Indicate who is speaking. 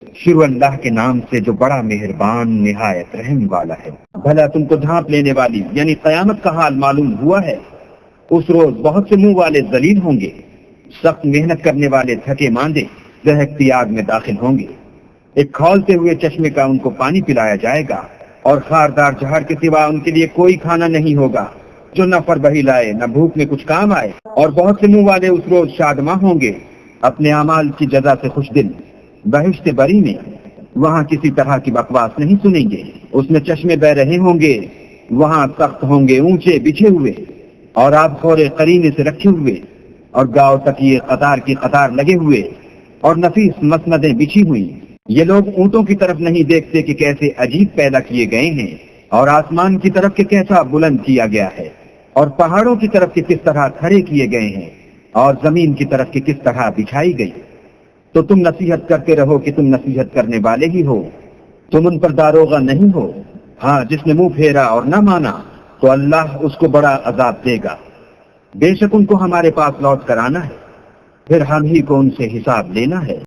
Speaker 1: شروع اللہ کے نام سے جو بڑا مہربان نہایت رحم والا ہے۔ بھلا تم کو ڈھانپ لینے والی یعنی قیامت کا حال معلوم ہوا ہے؟ اس روز بہت سے منہ والے ذلیل ہوں گے، سخت محنت کرنے والے تھکے ماندے دہکتی آگ میں داخل ہوں گے۔ ایک کھولتے ہوئے چشمے کا ان کو پانی پلایا جائے گا، اور خاردار جہر کے سوا ان کے لیے کوئی کھانا نہیں ہوگا جو نہ فربہی لائے نہ بھوک میں کچھ کام آئے۔ اور بہت سے منہ والے اس روز شادماں ہوں گے، اپنے اعمال کی جزا سے خوش دل، بہشت بری میں وہاں کسی طرح کی بکواس نہیں سنیں گے۔ اس میں چشمے بہ رہے ہوں گے، وہاں تخت ہوں گے اونچے بچھے ہوئے اور آپ خورے قرینے سے رکھے ہوئے، اور گاؤں تک یہ قطار کی قطار لگے ہوئے اور نفیس مسندیں بچھی ہوئی۔ یہ لوگ اونٹوں کی طرف نہیں دیکھتے کہ کیسے عجیب پیدا کیے گئے ہیں، اور آسمان کی طرف کہ کیسا بلند کیا گیا ہے، اور پہاڑوں کی طرف کہ کس طرح کھڑے کیے گئے ہیں، اور زمین کی طرف کہ کس طرح بچھائی گئی۔ تو تم نصیحت کرتے رہو کہ تم نصیحت کرنے والے ہی ہو، تم ان پر داروغہ نہیں ہو۔ ہاں، جس نے منہ پھیرا اور نہ مانا تو اللہ اس کو بڑا عذاب دے گا۔ بے شک ان کو ہمارے پاس لوٹ کر آنا ہے، پھر ہم ہی کو ان سے حساب لینا ہے۔